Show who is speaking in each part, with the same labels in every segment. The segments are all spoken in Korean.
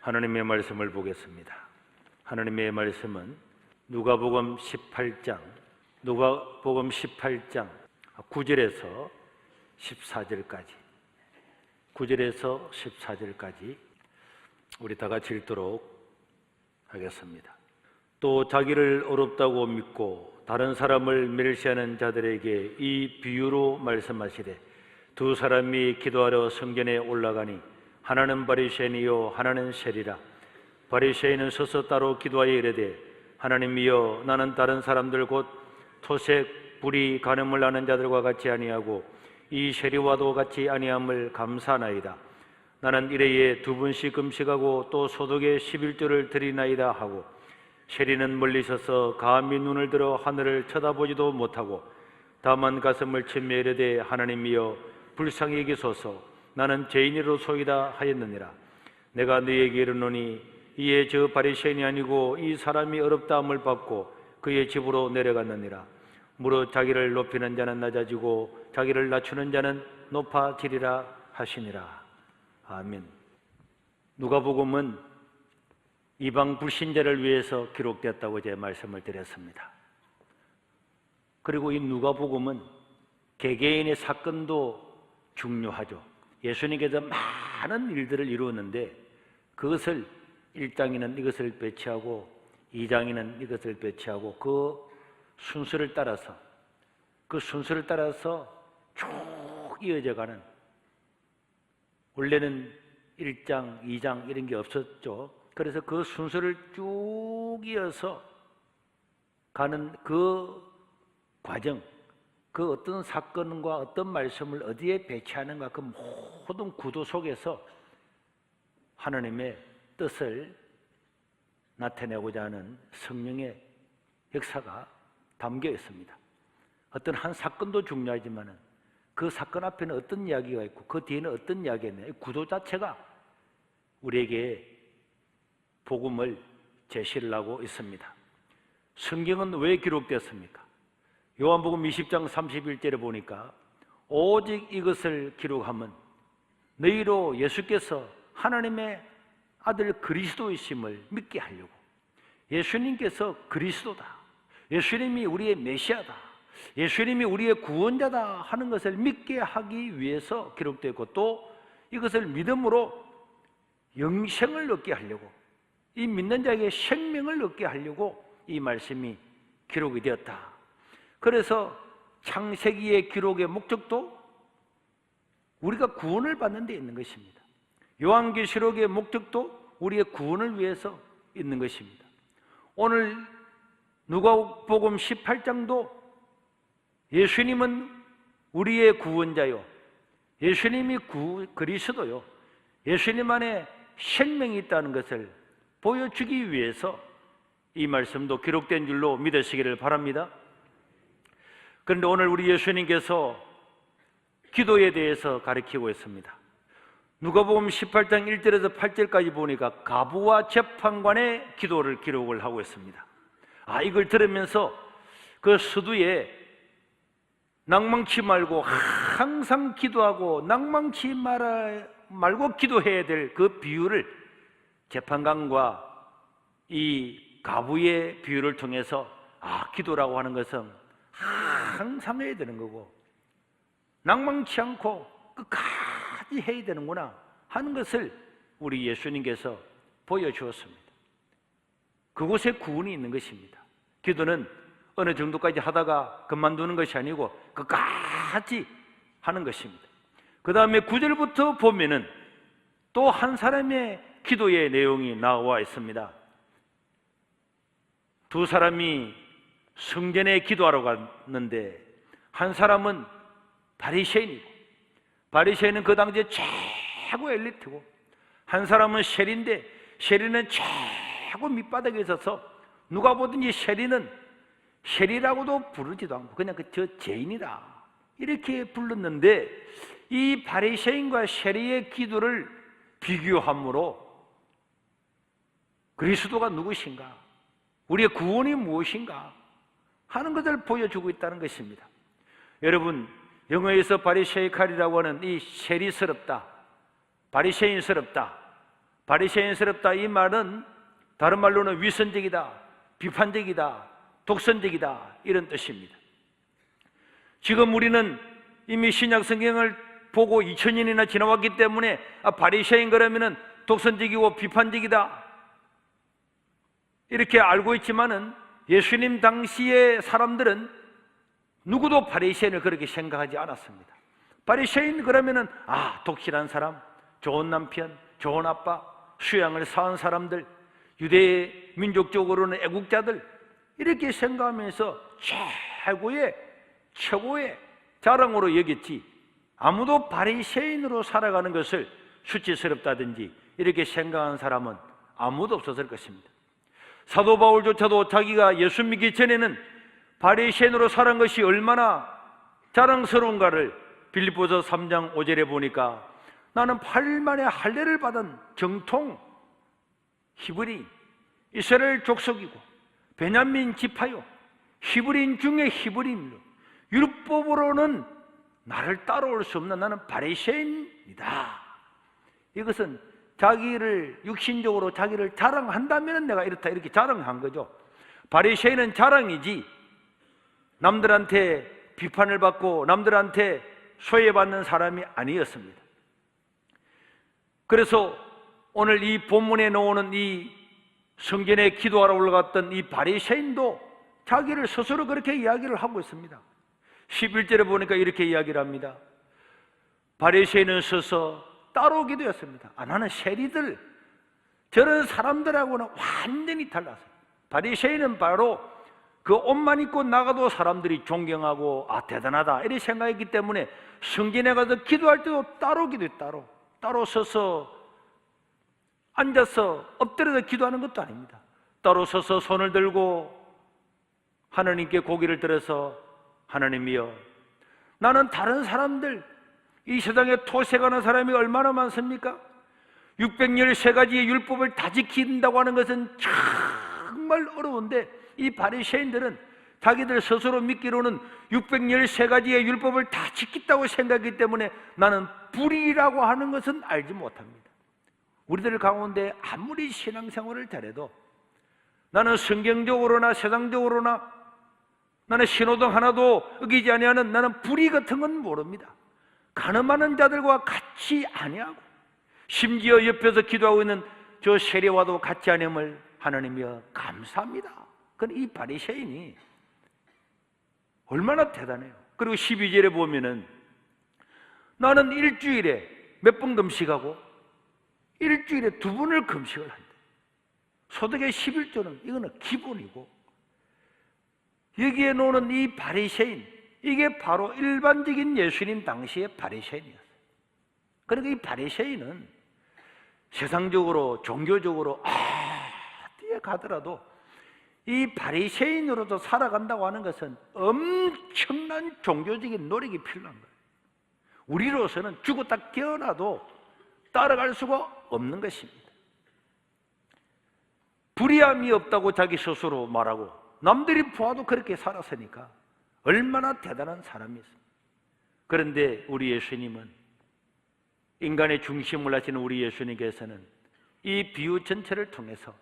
Speaker 1: 하나님의 말씀을 보겠습니다. 하나님의 말씀은 누가복음 18장 9절에서 14절까지 우리 다 같이 읽도록 하겠습니다. 또 자기를 어렵다고 믿고 다른 사람을 멸시하는 자들에게 이 비유로 말씀하시되, 두 사람이 기도하러 성전에 올라가니 하나는 바리새인이요 하나는 세리라. 바리새인은 서서 따로 기도하여 이르되, 하나님이여, 나는 다른 사람들 곧 토색, 불의, 간음을 하는 자들과 같이 아니하고 이 세리와도 같이 아니함을 감사하나이다. 나는 일회에 2번씩 금식하고 또 소득의 11조를 드리나이다 하고, 세리는 멀리 서서 감히 눈을 들어 하늘을 쳐다보지도 못하고 다만 가슴을 치며 이르되, 하나님이여, 불쌍히 여기소서. 나는 죄인이로소이다 하였느니라. 내가 너희에게 이르노니 이에 저 바리새인이 아니고 이 사람이 어렵다함을 받고 그의 집으로 내려갔느니라. 무릇 자기를 높이는 자는 낮아지고 자기를 낮추는 자는 높아지리라 하시니라. 아멘. 누가복음은 이방 불신자를 위해서 기록되었다고 제가 말씀을 드렸습니다. 그리고 이 누가복음은 개개인의 사건도 중요하죠. 예수님께서 많은 일들을 이루었는데 그것을 1장에는 이것을 배치하고 2장에는 이것을 배치하고 그 순서를 따라서 쭉 이어져가는, 원래는 1장, 2장 이런 게 없었죠. 그래서 그 순서를 쭉 이어서 가는 그 과정, 그 어떤 사건과 어떤 말씀을 어디에 배치하는가, 그 모든 구도 속에서 하나님의 뜻을 나타내고자 하는 성령의 역사가 담겨 있습니다. 어떤 한 사건도 중요하지만 그 사건 앞에는 어떤 이야기가 있고 그 뒤에는 어떤 이야기가 있느냐, 이 구도 자체가 우리에게 복음을 제시를 하고 있습니다. 성경은 왜 기록되었습니까? 요한복음 20장 31절에 보니까 오직 이것을 기록하면 너희로 예수께서 하나님의 아들 그리스도이심을 믿게 하려고, 예수님께서 그리스도다, 예수님이 우리의 메시아다, 예수님이 우리의 구원자다 하는 것을 믿게 하기 위해서 기록되었고, 또 이것을 믿음으로 영생을 얻게 하려고, 이 믿는 자에게 생명을 얻게 하려고 이 말씀이 기록이 되었다. 그래서 창세기의 기록의 목적도 우리가 구원을 받는 데 있는 것입니다. 요한계시록의 목적도 우리의 구원을 위해서 있는 것입니다. 오늘 누가복음 18장도 예수님은 우리의 구원자요, 예수님이 그리스도요, 예수님 안에 생명이 있다는 것을 보여주기 위해서 이 말씀도 기록된 줄로 믿으시기를 바랍니다. 그런데 오늘 우리 예수님께서 기도에 대해서 가르치고 있습니다. 누가복음 18장 1절에서 8절까지 보니까 가부와 재판관의 기도를 기록을 하고 있습니다. 이걸 들으면서 그 서두에 낭망치 말고 항상 기도하고 낭망치 말고 기도해야 될 그 비유를, 재판관과 이 가부의 비유를 통해서 기도라고 하는 것은 항상 해야 되는 거고 낭망치 않고 끝까지 해야 되는구나 하는 것을 우리 예수님께서 보여주었습니다. 그곳에 구원이 있는 것입니다. 기도는 어느 정도까지 하다가 그만두는 것이 아니고 끝까지 하는 것입니다. 그 다음에 9절부터 보면은 또 한 사람의 기도의 내용이 나와 있습니다. 두 사람이 성전에 기도하러 갔는데 한 사람은 바리새인이고, 바리새인은 그 당시에 최고 엘리트고, 한 사람은 세리인데 세리는 최고 밑바닥에 있어서 누가 보든지 세리는 세리라고도 부르지도 않고 그냥 저 죄인이다 이렇게 불렀는데, 이 바리새인과 세리의 기도를 비교함으로 그리스도가 누구신가, 우리의 구원이 무엇인가 하는 것을 보여주고 있다는 것입니다. 여러분, 영어에서 바리새이칼이라고 하는 이 세리스럽다, 바리새인스럽다, 바리새인스럽다 이 말은 다른 말로는 위선적이다, 비판적이다, 독선적이다 이런 뜻입니다. 지금 우리는 이미 신약 성경을 보고 2000년이나 지나왔기 때문에 바리새인 그러면은 독선적이고 비판적이다 이렇게 알고 있지만은 예수님 당시의 사람들은 누구도 바리새인을 그렇게 생각하지 않았습니다. 바리새인 그러면은 독실한 사람, 좋은 남편, 좋은 아빠, 수양을 쌓은 사람들, 유대 민족적으로는 애국자들 이렇게 생각하면서 최고의 자랑으로 여겼지 아무도 바리새인으로 살아가는 것을 수치스럽다든지 이렇게 생각하는 사람은 아무도 없었을 것입니다. 사도 바울조차도 자기가 예수 믿기 전에는 바리새인으로 살아간 것이 얼마나 자랑스러운가를 빌립보서 3장 5절에 보니까 나는 8일 만에 할례를 받은 정통 히브리인, 이스라엘 족속이고 베냐민 지파요, 히브리인 중에 히브리인으로 율법으로는 나를 따라올 수 없는 나는 바리새인이다. 이것은 자기를 육신적으로 자기를 자랑한다면 내가 이렇다 이렇게 자랑한 거죠. 바리새인은 자랑이지 남들한테 비판을 받고 남들한테 소외받는 사람이 아니었습니다. 그래서 오늘 이 본문에 나오는 이 성전에 기도하러 올라갔던 이 바리새인도 자기를 스스로 그렇게 이야기를 하고 있습니다. 11절에 보니까 이렇게 이야기를 합니다. 바리새인은 서서 따로 기도했습니다. 나는 세리들 저런 사람들하고는 완전히 달랐어요. 바리새인은 바로 그 옷만 입고 나가도 사람들이 존경하고 대단하다 이렇게 생각했기 때문에 성전에 가서 기도할 때도 따로 기도했어요. 따로 서서 앉아서 엎드려서 기도하는 것도 아닙니다. 따로 서서 손을 들고 하나님께 고개를 들어서 하나님이여 나는 다른 사람들 이 세상에 토색하는 사람이 얼마나 많습니까? 613가지의 율법을 다 지킨다고 하는 것은 정말 어려운데 이 바리새인들은 자기들 스스로 믿기로는 613가지의 율법을 다 지켰다고 생각하기 때문에 나는 불의라고 하는 것은 알지 못합니다. 우리들 가운데 아무리 신앙생활을 잘해도 나는 성경적으로나 세상적으로나 나는 신호등 하나도 어기지 아니하는 나는 불의 같은 건 모릅니다. 가늠하는 자들과 같이 아니하고 심지어 옆에서 기도하고 있는 저 세례와도 같이 아님을 하나님이여 감사합니다. 그럼 이 바리새인이 얼마나 대단해요. 그리고 12절에 보면은 나는 일주일에 몇 번 금식하고 일주일에 2번을 금식을 한다. 소득의 11조는 이거는 기본이고 여기에 나오는 이 바리새인 이게 바로 일반적인 예수님 당시의 바리새인이었어요. 그러니까 이 바리새인은 세상적으로 종교적으로 어디에 가더라도 이 바리새인으로도 살아간다고 하는 것은 엄청난 종교적인 노력이 필요한 거예요. 우리로서는 죽었다 깨어나도 따라갈 수가 없는 것입니다. 불의함이 없다고 자기 스스로 말하고 남들이 보아도 그렇게 살았으니까 얼마나 대단한 사람이었습니다. 그런데 우리 예수님은 인간의 중심을 하시는 우리 예수님께서는 이 비유 전체를 통해서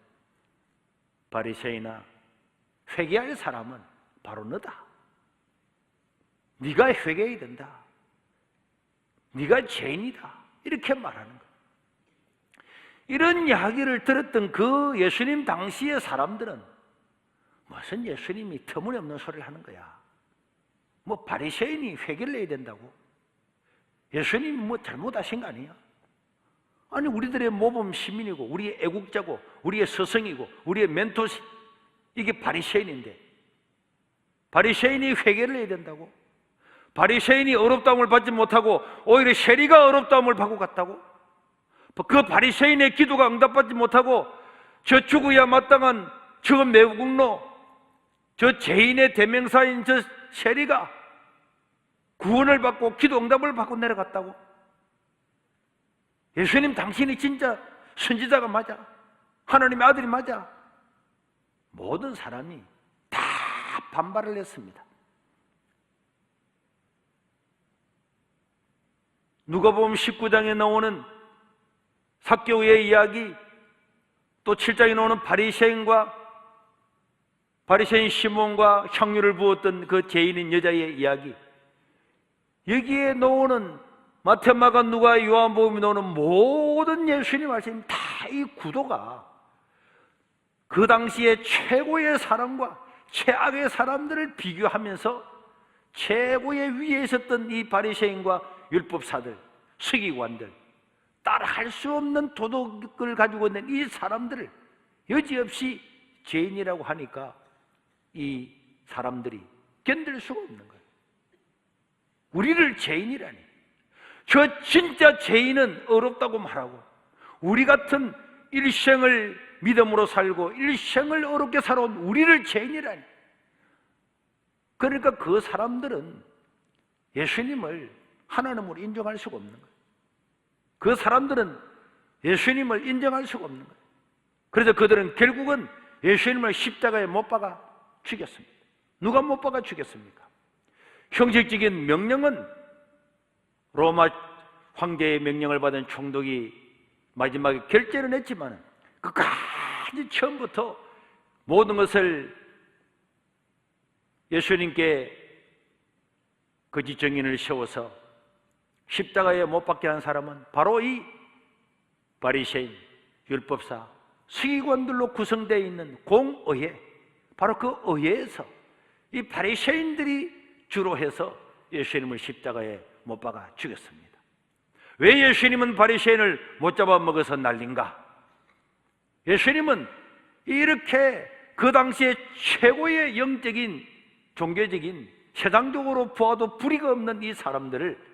Speaker 1: 바리새인아 회개할 사람은 바로 너다. 네가 회개해야 된다. 네가 죄인이다. 이렇게 말하는 거예요. 이런 이야기를 들었던 그 예수님 당시의 사람들은 무슨 예수님이 터무니없는 소리를 하는 거야. 뭐 바리새인이 회개를 해야 된다고? 예수님이 뭐 잘못하신 거 아니야? 아니 우리들의 모범 시민이고 우리의 애국자고 우리의 스승이고 우리의 멘토 이게 바리새인인데 바리새인이 회개를 해야 된다고? 바리새인이 어렵다움을 받지 못하고 오히려 세리가 어렵다움을 받고 갔다고? 그 바리새인의 기도가 응답받지 못하고 저 죽어야 마땅한 저 매국노 저 죄인의 대명사인 저 세리가 구원을 받고 기도 응답을 받고 내려갔다고? 예수님 당신이 진짜 선지자가 맞아? 하나님의 아들이 맞아? 모든 사람이 다 반발을 했습니다. 누가복음 19장에 나오는 삭개오의 이야기, 또 7장에 나오는 바리새인 시몬과 향유를 부었던 그 죄인인 여자의 이야기, 여기에 나오는 마태, 마가, 누가, 요한복음이 나오는 모든 예수님 말씀, 다 이 구도가 그 당시에 최고의 사람과 최악의 사람들을 비교하면서 최고의 위에 있었던 이 바리새인과 율법사들, 서기관들, 따라할 수 없는 도덕을 가지고 있는 이 사람들을 여지없이 죄인이라고 하니까 이 사람들이 견딜 수가 없는 거예요. 우리를 죄인이라니, 저 진짜 죄인은 어렵다고 말하고, 우리 같은 일생을 믿음으로 살고 일생을 어렵게 살아온 우리를 죄인이라니. 그러니까 그 사람들은 예수님을 하나님으로 인정할 수가 없는 거예요. 그 사람들은 예수님을 인정할 수가 없는 거예요. 그래서 그들은 결국은 예수님을 십자가에 못 박아 죽였습니다. 누가 못 박아 죽였습니까? 형식적인 명령은 로마 황제의 명령을 받은 총독이 마지막에 결재는 했지만 끝까지 처음부터 모든 것을 예수님께 거짓 증인을 세워서 십자가에 못 박게 한 사람은 바로 이 바리새인, 율법사, 서기관들로 구성되어 있는 공의회, 바로 그 의회에서 이 바리새인들이 주로 해서 예수님을 십자가에 못 박아 죽였습니다. 왜 예수님은 바리새인을 못 잡아먹어서 난린가? 예수님은 이렇게 그 당시에 최고의 영적인, 종교적인, 세상적으로 보아도 불의가 없는 이 사람들을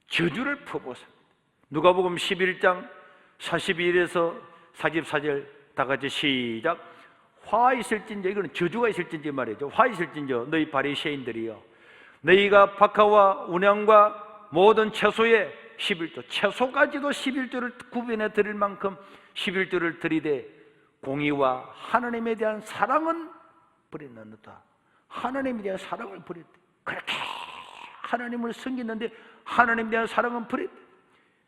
Speaker 1: 저주를 퍼부었습니다. 누가복음 11장 42절에서 44절 다 같이 시작. 화 있을진저, 이거는 저주가 있을진저 말이죠. 화 있을진저 너희 바리새인들이여, 너희가 박하와 운양과 모든 채소의 11조, 채소까지도 11조를 구분해 드릴 만큼 11조를 드리되 공의와 하나님에 대한 사랑은 버렸느니라. 하나님에 대한 사랑을 버렸대. 그렇게 하나님을 섬기는데 하나님에 대한 사랑은 버렸대.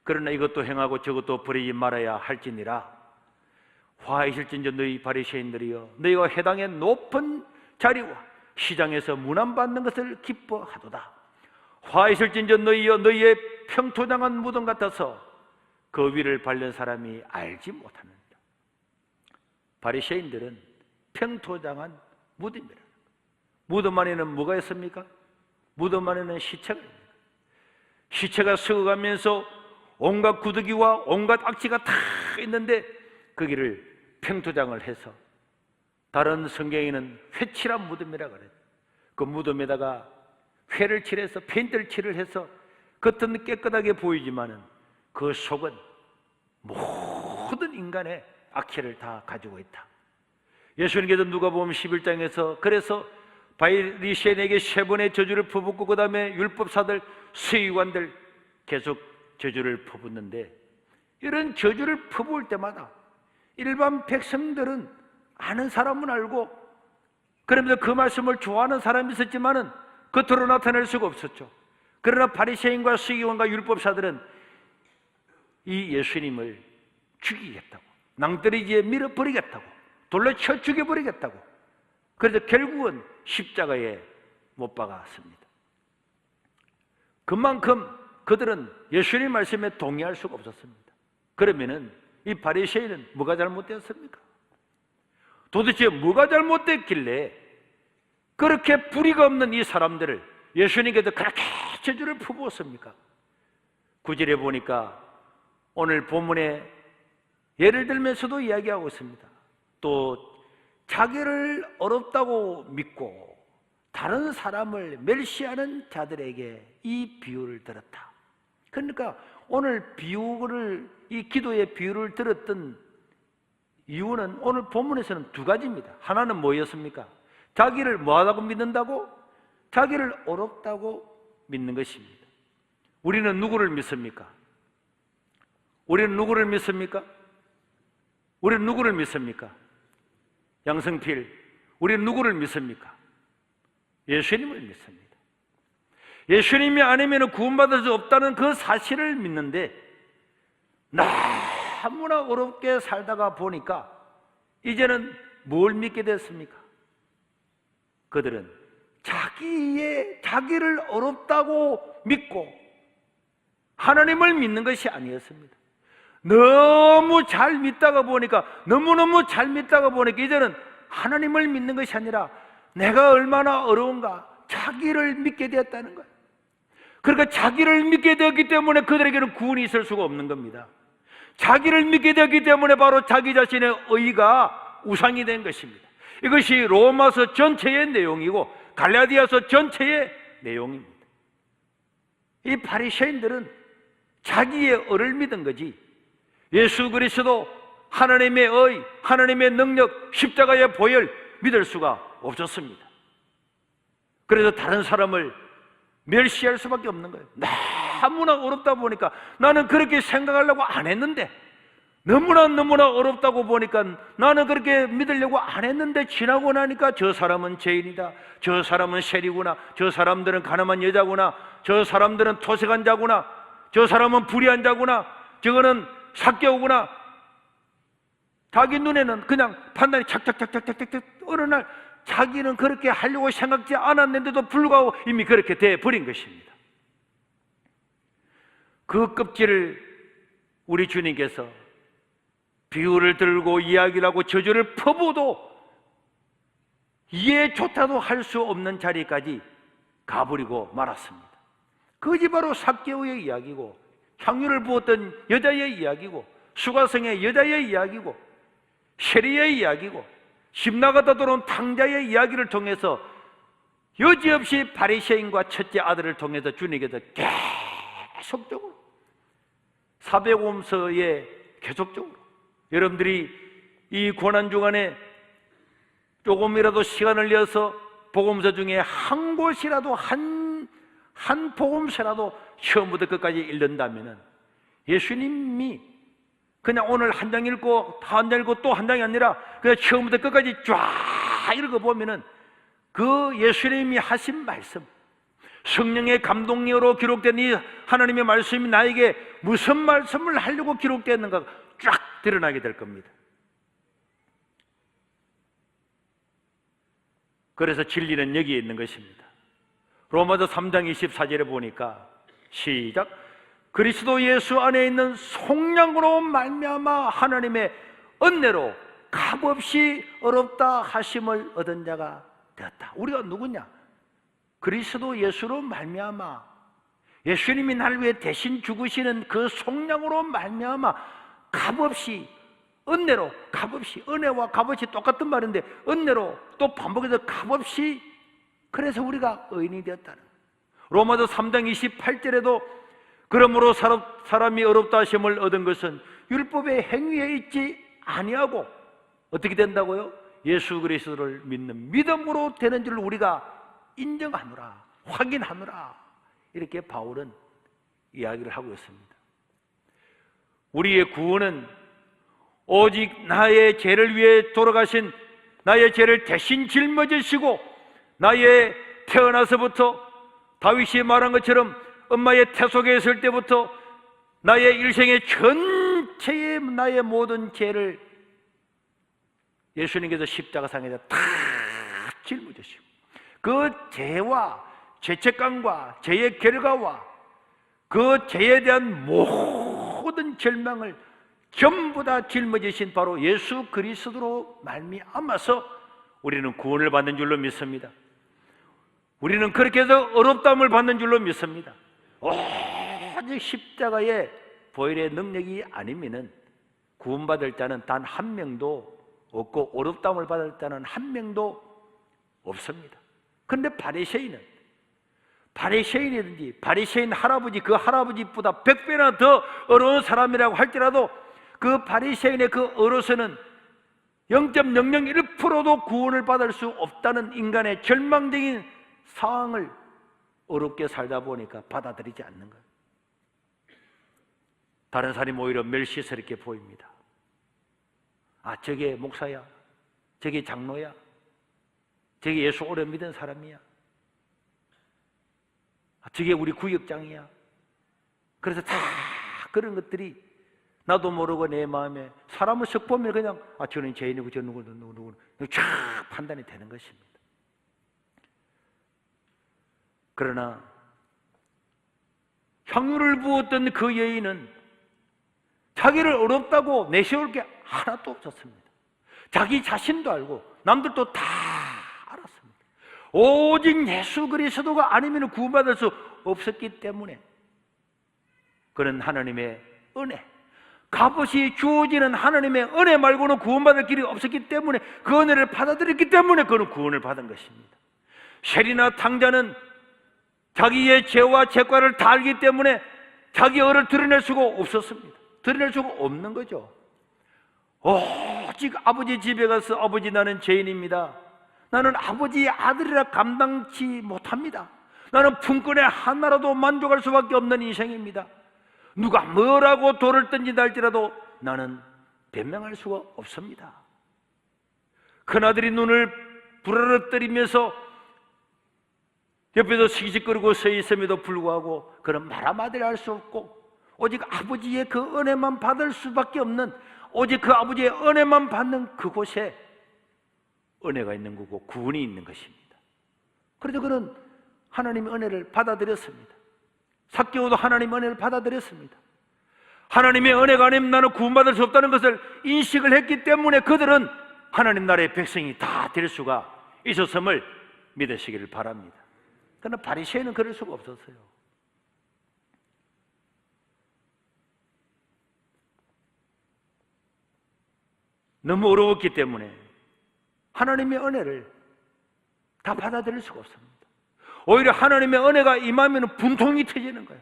Speaker 1: 그러나 이것도 행하고 저것도 버리지 말아야 할지니라. 화 있을진저 너희 바리새인들이여, 너희가 해당의 높은 자리와 시장에서 문안받는 것을 기뻐하도다. 화 있을진저 너희여, 너희의 평토장한 무덤 같아서 그 위를 밟는 사람이 알지 못하느니라. 바리새인들은 평토장한 무덤이라. 무덤 안에는 뭐가 있습니까? 무덤 안에는 시체가 있습니다. 시체가 썩어가면서 온갖 구더기와 온갖 악취가 다 있는데 거기를 평토장을 해서, 다른 성경에는 회칠한 무덤이라 그래요. 그 무덤에다가 회를 칠해서, 페인트를 칠을 해서 겉은 깨끗하게 보이지만은 그 속은 모든 인간의 악취를 다 가지고 있다. 예수님께서 누가복음 11장에서 그래서 바리새인에게 3번의 저주를 퍼붓고 그 다음에 율법사들, 서기관들 계속 저주를 퍼붓는데, 이런 저주를 퍼부을 때마다 일반 백성들은 아는 사람은 알고, 그러면서 그 말씀을 좋아하는 사람이 있었지만은 겉으로 나타낼 수가 없었죠. 그러나 바리새인과 서기관과 율법사들은 이 예수님을 죽이겠다고, 낭떠러지에 밀어버리겠다고, 돌로 쳐 죽여버리겠다고, 그래서 결국은 십자가에 못 박았습니다. 그만큼 그들은 예수님 말씀에 동의할 수가 없었습니다. 그러면은 이 바리새인은 뭐가 잘못되었습니까? 도대체 뭐가 잘못됐길래 그렇게 불의가 없는 이 사람들을 예수님께서 그렇게 저주를 퍼부었습니까? 9절에 보니까 오늘 본문에 예를 들면서도 이야기하고 있습니다. 또 자기를 어렵다고 믿고 다른 사람을 멸시하는 자들에게 이 비유를 들었다. 그러니까 오늘 비유를, 이 기도의 비유를 들었던 이유는 오늘 본문에서는 2가지입니다. 하나는 뭐였습니까? 자기를 뭐하다고 믿는다고? 자기를 어렵다고 믿는 것입니다. 우리는 누구를 믿습니까? 우리는 누구를 믿습니까? 우리는 누구를 믿습니까? 양성필, 우리는 누구를 믿습니까? 예수님을 믿습니다. 예수님이 아니면 구원받을 수 없다는 그 사실을 믿는데, 너무나 어렵게 살다가 보니까 이제는 뭘 믿게 됐습니까? 그들은 자기를 어렵다고 믿고 하나님을 믿는 것이 아니었습니다. 너무너무 잘 믿다가 보니까 이제는 하나님을 믿는 것이 아니라 내가 얼마나 어려운가 자기를 믿게 되었다는 거예요. 그러니까 자기를 믿게 되었기 때문에 그들에게는 구원이 있을 수가 없는 겁니다. 자기를 믿게 되었기 때문에 바로 자기 자신의 의가 우상이 된 것입니다. 이것이 로마서 전체의 내용이고 갈라디아서 전체의 내용입니다. 이 바리새인들은 자기의 의를 믿은 거지 예수 그리스도 하나님의 의, 하나님의 능력, 십자가의 보혈 믿을 수가 없었습니다. 그래서 다른 사람을 멸시할 수밖에 없는 거예요. 너무나 어렵다 보니까 나는 그렇게 생각하려고 안 했는데, 너무나 어렵다고 보니까 나는 그렇게 믿으려고 안 했는데 지나고 나니까 저 사람은 죄인이다, 저 사람은 세리구나, 저 사람들은 가늠한 여자구나, 저 사람들은 토색한 자구나, 저 사람은 불의한 자구나, 저거는 삭개오구나. 자기 눈에는 그냥 판단이 착착착착착착 어느 날 자기는 그렇게 하려고 생각지 않았는데도 불구하고 이미 그렇게 돼버린 것입니다. 그 껍질을 우리 주님께서 비유를 들고 이야기를 하고 저주를 퍼부어도 이해조차도 할 수 없는 자리까지 가버리고 말았습니다. 그것이 바로 삭개오의 이야기고 향유를 부었던 여자의 이야기고 수가성의 여자의 이야기고 세리의 이야기고 집 나가다 들어온 탕자의 이야기를 통해서 여지없이 바리새인과 첫째 아들을 통해서 주님께서 계속적으로 사백오음서에 계속적으로 여러분들이 이 고난주간에 조금이라도 시간을 내어서 복음서 중에 한 곳이라도 한 복음서라도 처음부터 끝까지 읽는다면 예수님이 그냥 오늘 한 장 읽고 한 장 읽고 또 한 장이 아니라 그냥 처음부터 끝까지 쫙 읽어보면 그 예수님이 하신 말씀, 성령의 감동력으로 기록된 이 하나님의 말씀이 나에게 무슨 말씀을 하려고 기록되었는가 쫙 드러나게 될 겁니다. 그래서 진리는 여기에 있는 것입니다. 로마서 3장 24절에 보니까 시작, 그리스도 예수 안에 있는 속량으로 말미암아 하나님의 은혜로 값없이 어렵다 하심을 얻은 자가 되었다. 우리가 누구냐? 그리스도 예수로 말미암아 예수님이 나를 위해 대신 죽으시는 그 속량으로 말미암아 값없이 은혜로, 값없이, 은혜와 값없이 똑같은 말인데 은혜로 또 반복해서 값없이, 그래서 우리가 의인이 되었다는. 로마서 3장 28절에도 그러므로 사람이 어렵다 하심을 얻은 것은 율법의 행위에 있지 아니하고 어떻게 된다고요? 예수 그리스도를 믿는 믿음으로 되는 줄 우리가 인정하노라, 확인하노라, 이렇게 바울은 이야기를 하고 있습니다. 우리의 구원은 오직 나의 죄를 위해 돌아가신, 나의 죄를 대신 짊어지시고 나의 태어나서부터 다윗이 말한 것처럼 엄마의 태 속에 있을 때부터 나의 일생의 전체의 나의 모든 죄를 예수님께서 십자가상에서 다 짊어지시고 그 죄와 죄책감과 죄의 결과와 그 죄에 대한 모든 절망을 전부 다 짊어지신 바로 예수 그리스도로 말미암아서 우리는 구원을 받는 줄로 믿습니다. 우리는 그렇게 해서 어렵다함을 받는 줄로 믿습니다. 오직 십자가의 보혈의 능력이 아니면은 구원받을 자는 단 한 명도 없고 어렵다함을 받을 자는 한 명도 없습니다. 그런데 바리새인이든지 바리새인 할아버지, 그 할아버지보다 100배나 더 어려운 사람이라고 할지라도 그 바리새인의 그 어려서는 0.001%도 구원을 받을 수 없다는 인간의 절망적인 상황을 어렵게 살다 보니까 받아들이지 않는 거예요. 다른 사람이 오히려 멸시스럽게 보입니다. 아, 저게 목사야, 저게 장로야, 저게 예수 오래 믿은 사람이야, 아, 저게 우리 구역장이야. 그래서 다 그런 것들이 나도 모르고 내 마음에 사람을 쓱 보면 그냥 저는 죄인이고 저 누구 쫙 판단이 되는 것입니다. 그러나 향유를 부었던 그 여인은 자기를 어렵다고 내세울 게 하나도 없었습니다. 자기 자신도 알고 남들도 다 알았습니다. 오직 예수 그리스도가 아니면 구원받을 수 없었기 때문에 그는 하나님의 은혜, 값없이 주어지는 하나님의 은혜 말고는 구원받을 길이 없었기 때문에 그 은혜를 받아들였기 때문에 그는 구원을 받은 것입니다. 셀이나 탕자는 자기의 죄와 죄과를 다 알기 때문에 자기 의를 드러낼 수가 없었습니다. 드러낼 수가 없는 거죠. 오직 아버지 집에 가서 아버지 나는 죄인입니다. 나는 아버지의 아들이라 감당치 못합니다. 나는 품꾼의 하나라도 만족할 수밖에 없는 인생입니다. 누가 뭐라고 돌을 던진다 할지라도 나는 변명할 수가 없습니다. 큰아들이 눈을 부르르뜨리면서 옆에서 시기직거리고 서 있음에도 불구하고 그는 말 한마디를 할 수 없고 오직 아버지의 그 은혜만 받을 수밖에 없는, 오직 그 아버지의 은혜만 받는 그곳에 은혜가 있는 거고 구원이 있는 것입니다. 그래서 그는 하나님의 은혜를 받아들였습니다. 삭개오도 하나님의 은혜를 받아들였습니다. 하나님의 은혜가 아니면 나는 구원받을 수 없다는 것을 인식을 했기 때문에 그들은 하나님 나라의 백성이 다 될 수가 있었음을 믿으시기를 바랍니다. 그러나 바리새인은 그럴 수가 없었어요. 너무 어려웠기 때문에 하나님의 은혜를 다 받아들일 수가 없습니다. 오히려 하나님의 은혜가 임하면 분통이 터지는 거예요.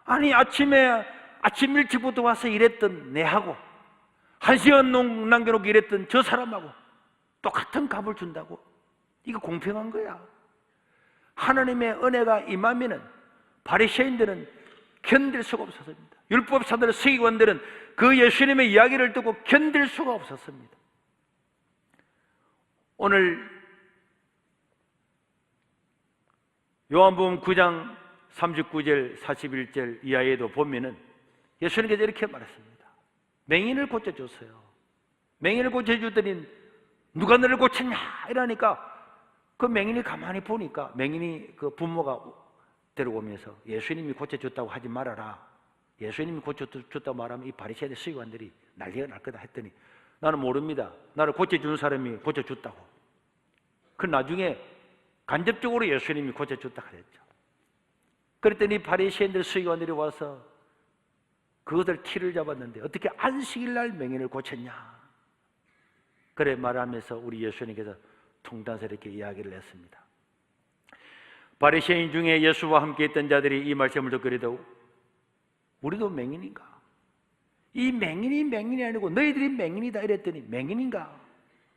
Speaker 1: 아니 아침 일찍부터 와서 일했던 내하고 1시간 남겨놓고 일했던 저 사람하고 똑같은 값을 준다고? 이거 공평한 거야. 하나님의 은혜가 임하면은 바리새인들은 견딜 수가 없었습니다. 율법사들, 서기관들은 그 예수님의 이야기를 듣고 견딜 수가 없었습니다. 오늘 요한복음 9장 39절 41절 이하에도 보면은 예수님께서 이렇게 말했습니다. 맹인을 고쳐줬어요. 맹인을 고쳐주더니 누가 너를 고쳤냐 이러니까 그 맹인이 가만히 보니까 맹인이 그 부모가 데려오면서 예수님이 고쳐줬다고 하지 말아라. 예수님이 고쳐줬다고 말하면 이 바리새인의 서기관들이 난리가 날 거다 했더니 나는 모릅니다. 나를 고쳐주는 사람이 고쳐줬다고. 그 나중에 간접적으로 예수님이 고쳐줬다 그랬죠. 그랬더니 바리새인들 서기관들이 와서 그것을 티를 잡았는데 어떻게 안식일 날 맹인을 고쳤냐. 그래 말하면서 우리 예수님께서 통단스럽게 이야기를 했습니다. 바리새인 중에 예수와 함께 있던 자들이 이 말씀을 듣고 이르되 우리도 맹인인가? 이 맹인이 맹인이 아니고 너희들이 맹인이다 이랬더니 맹인인가?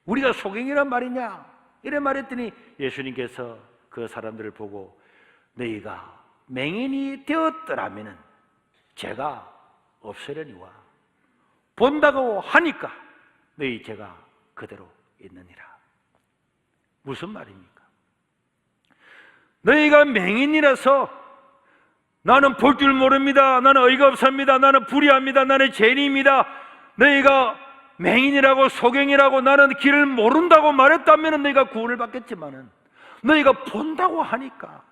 Speaker 1: 우리가 소경이란 말이냐? 이래 말했더니 예수님께서 그 사람들을 보고 너희가 맹인이 되었더라면 죄가 없으려니와 본다고 하니까 너희 죄가 그대로 있느니라. 무슨 말입니까? 너희가 맹인이라서 나는 볼 줄 모릅니다. 나는 어이가 없습니다. 나는 불의합니다. 나는 죄인입니다. 너희가 맹인이라고 소경이라고 나는 길을 모른다고 말했다면 너희가 구원을 받겠지만은 너희가 본다고 하니까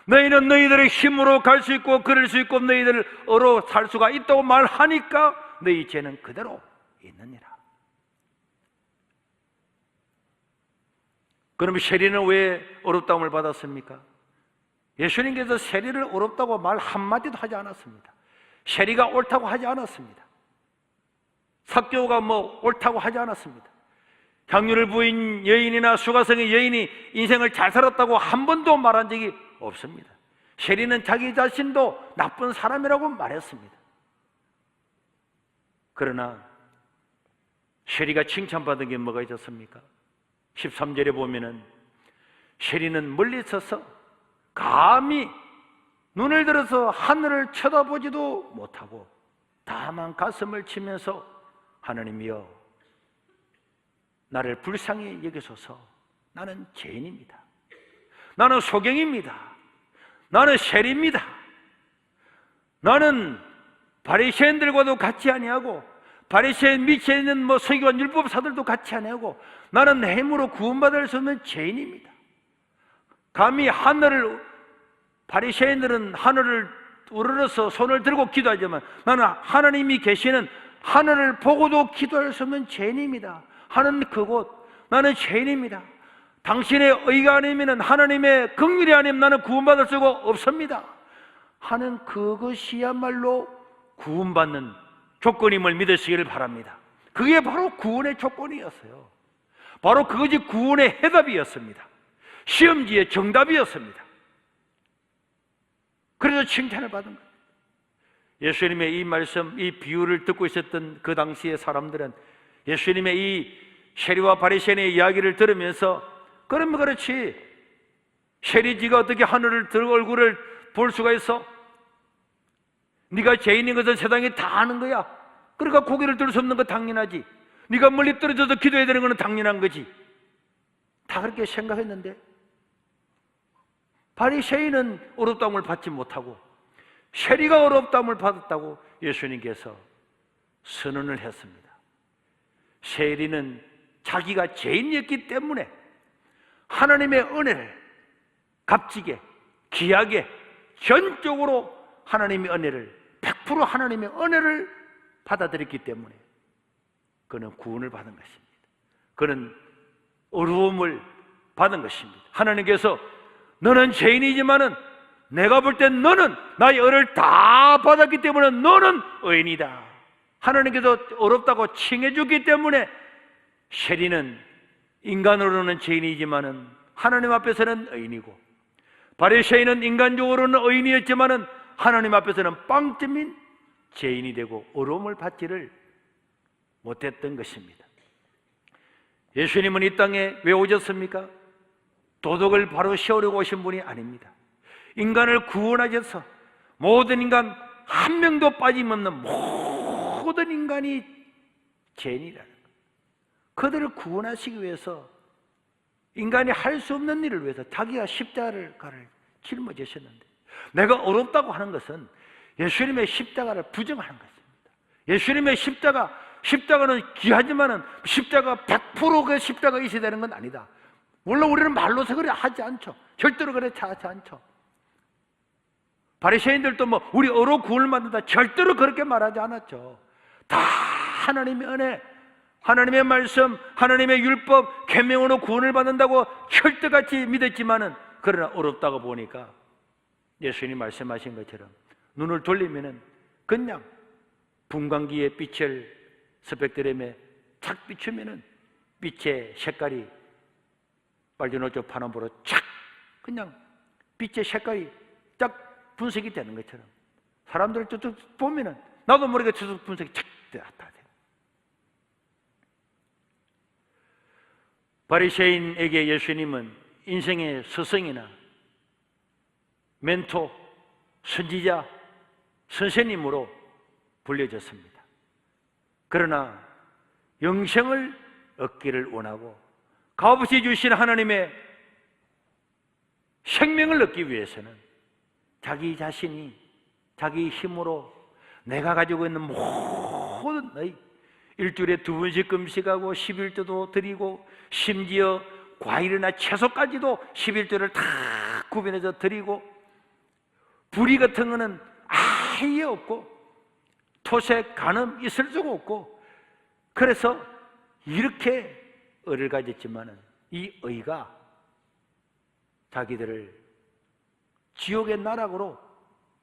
Speaker 1: 너희는 너희들의 힘으로 갈 수 있고 그럴 수 있고 너희들으로 살 수가 있다고 말하니까 너희 죄는 그대로 있느니라. 그럼 세리는 왜 어렵다움을 받았습니까? 예수님께서 세리를 어렵다고 말 한마디도 하지 않았습니다. 세리가 옳다고 하지 않았습니다. 삭개오가 옳다고 하지 않았습니다. 향유를 부인 여인이나 수가성의 여인이 인생을 잘 살았다고 한 번도 말한 적이 없습니다. 세리는 자기 자신도 나쁜 사람이라고 말했습니다. 그러나 세리가 칭찬받은 게 뭐가 있었습니까? 13절에 보면은 세리는 멀리 서서 감히 눈을 들어서 하늘을 쳐다보지도 못하고 다만 가슴을 치면서 하나님이여 나를 불쌍히 여기소서. 나는 죄인입니다. 나는 소경입니다. 나는 세리입니다. 나는 바리새인들과도 같이 아니하고 바리새인 밑에 있는 서기관 율법사들도 같이 아니하고 나는 내 힘으로 구원받을 수 없는 죄인입니다. 감히 하늘을, 바리새인들은 하늘을 우러러서 손을 들고 기도하지만 나는 하나님이 계시는 하늘을 보고도 기도할 수 없는 죄인입니다. 하는 그곳, 나는 죄인입니다. 당신의 의가 아니면, 하나님의 긍휼이 아니면 나는 구원받을 수가 없습니다 하는 그것이야말로 구원받는 조건임을 믿으시기를 바랍니다. 그게 바로 구원의 조건이었어요. 바로 그것이 구원의 해답이었습니다. 시험지의 정답이었습니다. 그래서 칭찬을 받은 거예요. 예수님의 이 말씀, 이 비유를 듣고 있었던 그 당시의 사람들은 예수님의 이 세리와 바리새인의 이야기를 들으면서, 그러면 그렇지, 세리지가 어떻게 하늘을 들고 얼굴을 볼 수가 있어? 네가 죄인인 것은 세상이 다 아는 거야. 그러니까 고개를 들 수 없는 거 당연하지. 네가 멀리 떨어져서 기도해야 되는 것은 당연한 거지. 다 그렇게 생각했는데 바리새인은 어렵다함을 받지 못하고 세리가 어렵다함을 받았다고 예수님께서 선언을 했습니다. 세리는 자기가 죄인이었기 때문에 하나님의 은혜를 값지게, 귀하게, 전적으로 하나님의 은혜를, 100% 하나님의 은혜를 받아들였기 때문에 그는 구원을 받은 것입니다. 그는 어려움을 받은 것입니다. 하나님께서 너는 죄인이지만은 내가 볼 땐 너는 나의 은혜를 다 받았기 때문에 너는 의인이다. 하나님께서 어렵다고 칭해 주기 때문에 세리는 인간으로는 죄인이지만은 하나님 앞에서는 의인이고, 바리새인은 인간적으로는 의인이었지만은 하나님 앞에서는 빵점인 죄인이 되고 어려움을 받지를 못했던 것입니다. 예수님은 이 땅에 왜 오셨습니까? 도덕을 바로 세우려고 오신 분이 아닙니다. 인간을 구원하셔서 모든 인간 한 명도 빠짐없는 모든 인간이 죄인이라는 것, 그들을 구원하시기 위해서 인간이 할 수 없는 일을 위해서 자기가 십자가를 짊어지셨는데, 내가 어렵다고 하는 것은 예수님의 십자가를 부정하는 것입니다. 예수님의 십자가는 귀하지만은 십자가 100% 그 십자가 있어야 되는 건 아니다. 물론 우리는 말로서 그래 하지 않죠. 절대로 그래 하지 않죠. 바리새인들도 우리 어로 구원을 받는다 절대로 그렇게 말하지 않았죠. 다 하나님의 은혜, 하나님의 말씀, 하나님의 율법, 계명으로 구원을 받는다고 철저같이 믿었지만은, 그러나 어렵다고 보니까 예수님이 말씀하신 것처럼 눈을 돌리면은 그냥 분광기의 빛을 스펙트럼에 착 비추면은 빛의 색깔이 빨주노초 파란보로 착 그냥 빛의 색깔이 딱 분석이 되는 것처럼 사람들을 쭉 보면은 나도 모르게 쭉 분석이 착 다 돼. 바리새인에게 예수님은 인생의 스승이나 멘토, 선지자, 선생님으로 불려졌습니다. 그러나 영생을 얻기를 원하고 값없이 주신 하나님의 생명을 얻기 위해서는 자기 자신이 자기 힘으로 내가 가지고 있는 모든 일주일에 2번씩 금식하고 11조도 드리고 심지어 과일이나 채소까지도 11조를 다 구별해서 드리고 불의 같은 거는 아예 없고 토색, 간음 있을 수가 없고, 그래서 이렇게 의를 가졌지만은 이 의가 자기들을 지옥의 나락으로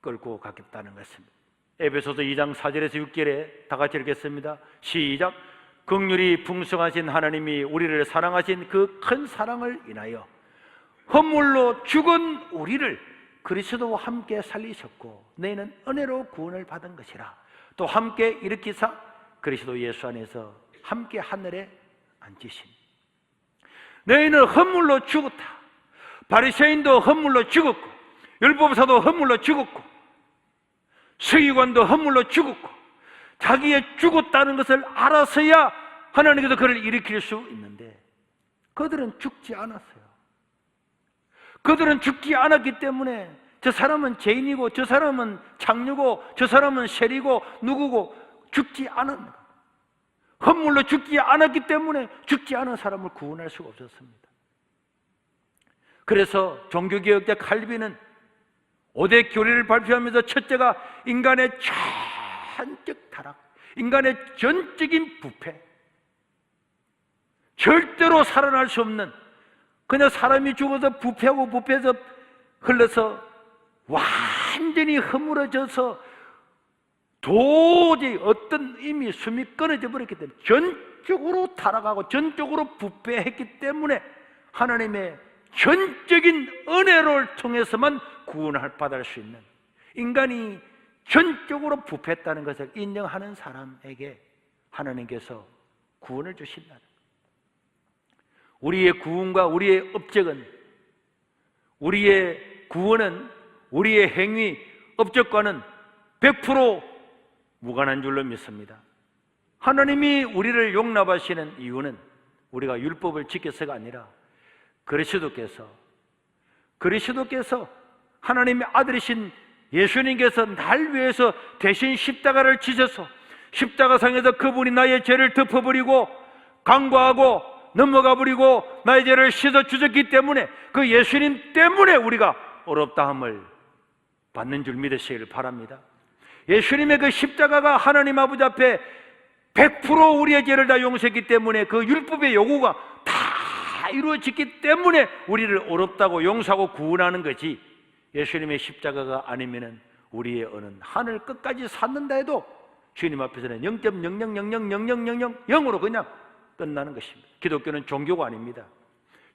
Speaker 1: 끌고 가겠다는 것입니다. 에베소서 2장 4절에서 6절에 다 같이 읽겠습니다. 시작. 긍휼이 풍성하신 하나님이 우리를 사랑하신 그 큰 사랑을 인하여 허물로 죽은 우리를 그리스도와 함께 살리셨고 너희는 은혜로 구원을 받은 것이라. 또 함께 일으키사 그리스도 예수 안에서 함께 하늘에 앉으신. 너희는 허물로 죽었다. 바리새인도 허물로 죽었고 율법사도 허물로 죽었고 서기관도 허물로 죽었고 자기의 죽었다는 것을 알아서야 하나님께서 그를 일으킬 수 있는데 그들은 죽지 않았어요. 그들은 죽지 않았기 때문에 저 사람은 죄인이고 저 사람은 창녀고 저 사람은 세리고 누구고 죽지 않은, 헌물로 죽지 않았기 때문에 죽지 않은 사람을 구원할 수가 없었습니다. 그래서 종교개혁자 칼빈은 5대 교리를 발표하면서 첫째가 인간의 전적 타락, 인간의 전적인 부패, 절대로 살아날 수 없는, 그냥 사람이 죽어서 부패하고 부패해서 흘러서 완전히 허물어져서 도저히 어떤 이미 숨이 끊어져 버렸기 때문에 전적으로 타락하고 전적으로 부패했기 때문에 하나님의 전적인 은혜를 통해서만 구원을 받을 수 있는, 인간이 전적으로 부패했다는 것을 인정하는 사람에게 하나님께서 구원을 주신다는 거예요. 우리의 구원과 우리의 업적은, 우리의 구원은, 우리의 행위, 업적과는 100% 무관한 줄로 믿습니다. 하나님이 우리를 용납하시는 이유는 우리가 율법을 지켜서가 아니라 그리스도께서 하나님의 아들이신 예수님께서 날 위해서 대신 십자가를 지셔서 십자가상에서 그분이 나의 죄를 덮어버리고 간과하고 넘어가 버리고 나의 죄를 씻어 주셨기 때문에, 그 예수님 때문에 우리가 어렵다함을 받는 줄 믿으시길 바랍니다. 예수님의 그 십자가가 하나님 아버지 앞에 100% 우리의 죄를 다 용서했기 때문에, 그 율법의 요구가 다 이루어졌기 때문에 우리를 어렵다고 용서하고 구원하는 거지, 예수님의 십자가가 아니면은 우리의 언은 하늘 끝까지 샀는다 해도 주님 앞에서는 0.00000000으로 그냥 끝나는 것입니다. 기독교는 종교가 아닙니다.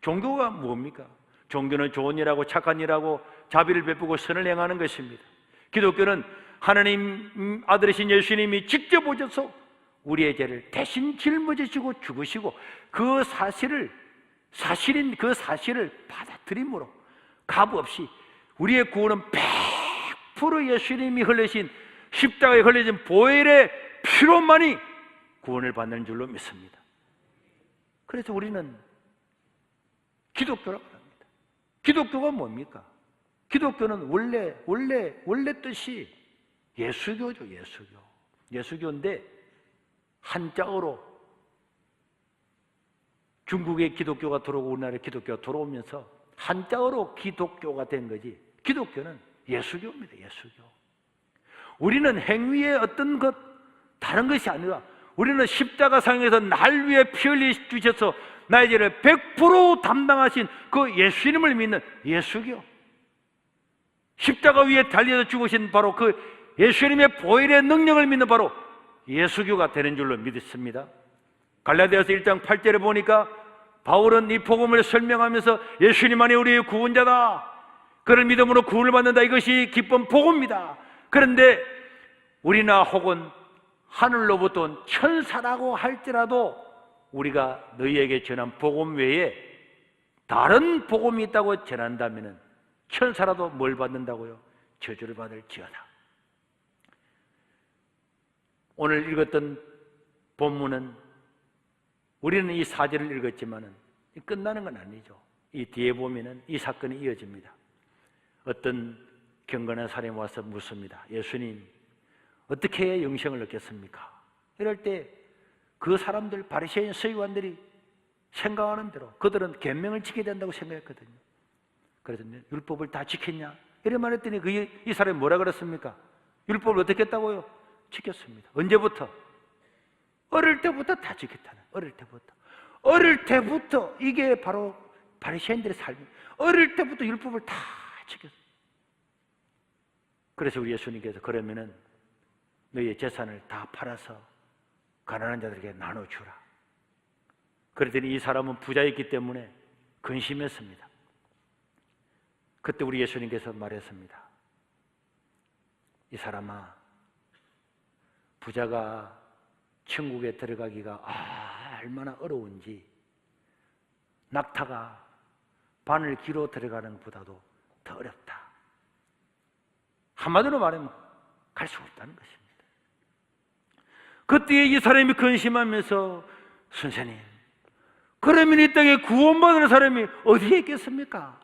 Speaker 1: 종교가 뭡니까? 종교는 좋은 일하고 착한 일하고 자비를 베푸고 선을 행하는 것입니다. 기독교는 하나님 아들이신 예수님이 직접 오셔서 우리의 죄를 대신 짊어지시고 죽으시고 그 사실을 받아들임으로 값없이 우리의 구원은 100% 예수님이 흘리신 십자가에 흘려진 보혈의 피로만이 구원을 받는 줄로 믿습니다. 그래서 우리는 기독교라고 합니다. 기독교가 뭡니까? 기독교는 원래 뜻이 예수교죠. 예수교인데 한자어로 중국의 기독교가 들어오고 우리나라의 기독교가 들어오면서 한자어로 기독교가 된 거지, 기독교는 예수교입니다. 예수교. 우리는 행위의 어떤 것 다른 것이 아니라 우리는 십자가상에서 날 위해 피 흘려 주셔서 나의 죄를 100% 담당하신 그 예수님을 믿는 예수교, 십자가 위에 달려서 죽으신 바로 그 예수님의 보혈의 능력을 믿는 바로 예수교가 되는 줄로 믿습니다. 갈라디아서 1장 8절에 보니까 바울은 이 복음을 설명하면서 예수님만이 우리의 구원자다, 그를 믿음으로 구원을 받는다, 이것이 기쁜 복음입니다. 그런데 우리나 혹은 하늘로부터 온 천사라고 할지라도 우리가 너희에게 전한 복음 외에 다른 복음이 있다고 전한다면 천사라도 뭘 받는다고요? 저주를 받을지어다. 오늘 읽었던 본문은 우리는 이 4절을 읽었지만 끝나는 건 아니죠. 이 뒤에 보면은 이 사건이 이어집니다. 어떤 경건한 사람이 와서 묻습니다. 예수님, 어떻게 영생을 얻겠습니까? 이럴 때 그 사람들, 바리새인 서기관들이 생각하는 대로 그들은 계명을 지켜야 된다고 생각했거든요. 그래서 율법을 다 지켰냐? 이래 말했더니 이 사람이 뭐라 그랬습니까? 율법을 어떻게 했다고요? 지켰습니다. 언제부터? 어릴 때부터 다 지켰다는. 어릴 때부터 이게 바로 바리새인들의 삶이에요. 어릴 때부터 율법을 다 지켰어요. 그래서 우리 예수님께서 그러면은 너희의 재산을 다 팔아서 가난한 자들에게 나눠주라. 그랬더니 이 사람은 부자였기 때문에 근심했습니다. 그때 우리 예수님께서 말했습니다. 이 사람아, 부자가 천국에 들어가기가 얼마나 어려운지 낙타가 바늘 길어 들어가는 것보다도 더 어렵다. 한마디로 말하면 갈 수 없다는 것입니다. 그때 이 사람이 근심하면서 선생님, 그러면 이 땅에 구원받을 사람이 어디에 있겠습니까?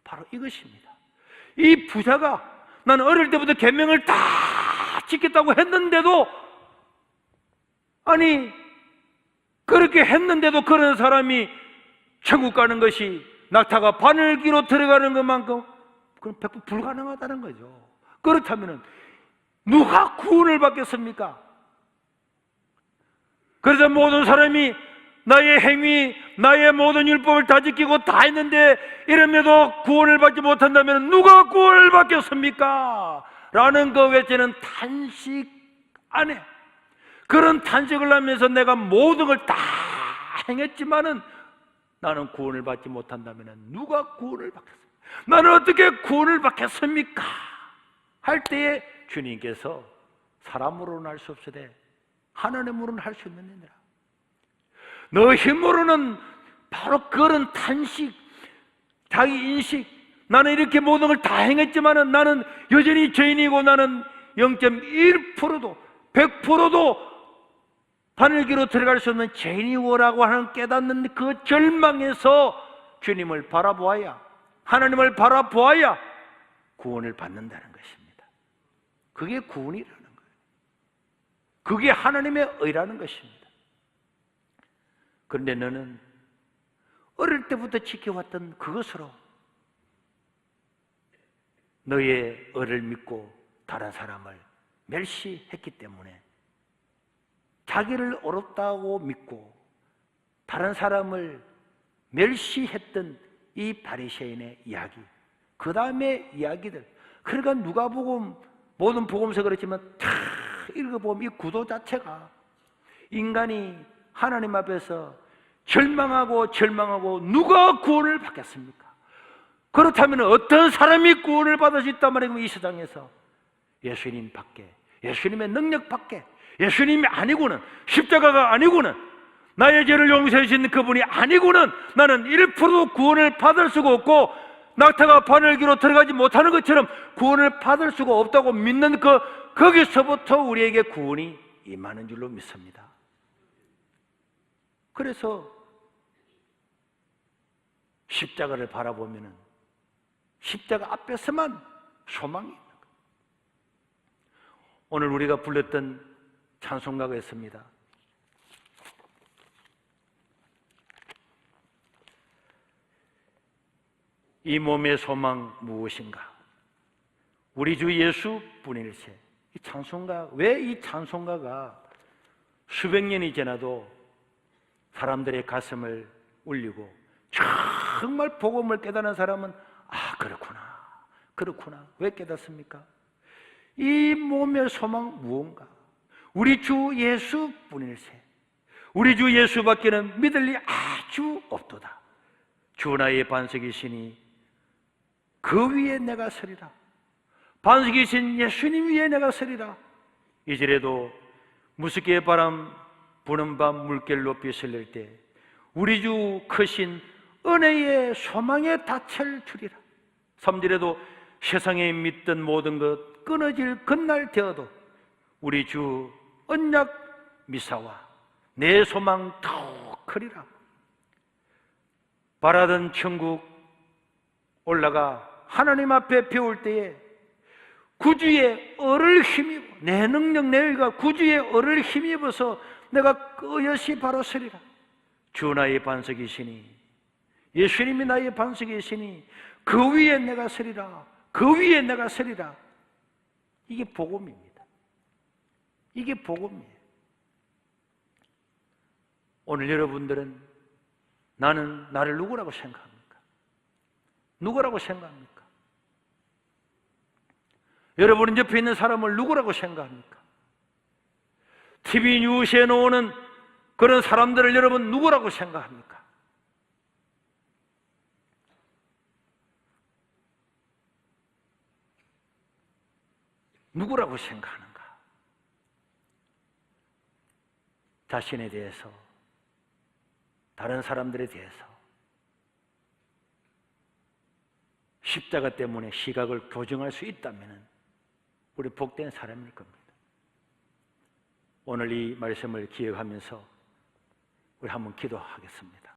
Speaker 1: 바로 이것입니다. 이 부자가 나는 어릴 때부터 계명을 다 지켰다고 했는데도, 아니 그렇게 했는데도 그런 사람이 천국 가는 것이 낙타가 바늘기로 들어가는 것만큼 그건 100% 불가능하다는 거죠. 그렇다면 누가 구원을 받겠습니까? 그래서 모든 사람이 나의 행위, 나의 모든 율법을 다 지키고 다 했는데 이러면도 구원을 받지 못한다면 누가 구원을 받겠습니까? 라는 그 외치는 탄식 안에, 그런 탄식을 하면서 내가 모든 걸 다 행했지만은 나는 구원을 받지 못한다면 누가 구원을 받겠습니까? 나는 어떻게 구원을 받겠습니까? 할 때에 주님께서 사람으로는 할 수 없으되 하나님으로는 할 수 있는 일이라. 너 힘으로는 바로 그런 탄식, 자기 인식, 나는 이렇게 모든 걸 다 행했지만은 나는 여전히 죄인이고 나는 0.1%도 100%도 바늘기로 들어갈 수 없는 죄인이오라고 하는 깨닫는 그 절망에서 주님을 바라보아야, 하나님을 바라보아야 구원을 받는다는 것입니다. 그게 구원이라는 거예요. 그게 하나님의 의라는 것입니다. 그런데 너는 어릴 때부터 지켜왔던 그것으로 너의 의를 믿고 다른 사람을 멸시했기 때문에 자기를 옳았다고 믿고 다른 사람을 멸시했던 이 바리새인의 이야기, 그 다음에 이야기들, 그러니까 누가복음, 모든 복음서 그렇지만 다 읽어보면 이 구도 자체가 인간이 하나님 앞에서 절망하고 누가 구원을 받겠습니까? 그렇다면 어떤 사람이 구원을 받을 수 있단 말이에요? 이 세상에서 예수님 밖에, 예수님의 능력 밖에, 예수님이 아니고는, 십자가가 아니고는, 나의 죄를 용서해 주신 그분이 아니고는 나는 1%도 구원을 받을 수가 없고, 낙타가 바늘기로 들어가지 못하는 것처럼 구원을 받을 수가 없다고 믿는 거기서부터 우리에게 구원이 임하는 줄로 믿습니다. 그래서 십자가를 바라보면 십자가 앞에서만 소망이 있는 거예요. 오늘 우리가 불렀던 찬송가가 있습니다. 이 몸의 소망 무엇인가? 우리 주 예수뿐일세. 이 찬송가, 왜 이 찬송가가 수백 년이 지나도 사람들의 가슴을 울리고 정말 복음을 깨달은 사람은 그렇구나. 왜 깨닫습니까? 이 몸의 소망 무언가? 우리 주 예수뿐일세. 우리 주 예수밖에는 믿을 리 아주 없도다. 주 나의 반석이시니 그 위에 내가 서리라. 반석이신 예수님 위에 내가 서리라. 이제라도 무섭게 바람 부는 밤 물결 높이 설릴 때 우리 주 크신 은혜의 소망에 닻을 주리라. 3절에도 세상에 믿던 모든 것 끊어질 그날 되어도 우리 주 언약 미사와 내 소망 더욱 크리라. 바라던 천국 올라가 하나님 앞에 배울 때에 구주의 얼을 힘입어, 내 능력 내 의가 구주의 얼을 힘입어서 내가 끄여시 바로 서리라. 주 나의 반석이시니, 예수님이 나의 반석이시니 그 위에 내가 서리라. 그 위에 내가 서리라. 이게 복음입니다. 이게 복음이에요. 오늘 여러분들은 나는 나를 누구라고 생각합니까? 누구라고 생각합니까? 여러분 옆에 있는 사람을 누구라고 생각합니까? TV 뉴스에 나오는 그런 사람들을 여러분 누구라고 생각합니까? 누구라고 생각하는가? 자신에 대해서, 다른 사람들에 대해서 십자가 때문에 시각을 교정할 수 있다면 우리 복된 사람일 겁니다. 오늘 이 말씀을 기억하면서 우리 한번 기도하겠습니다.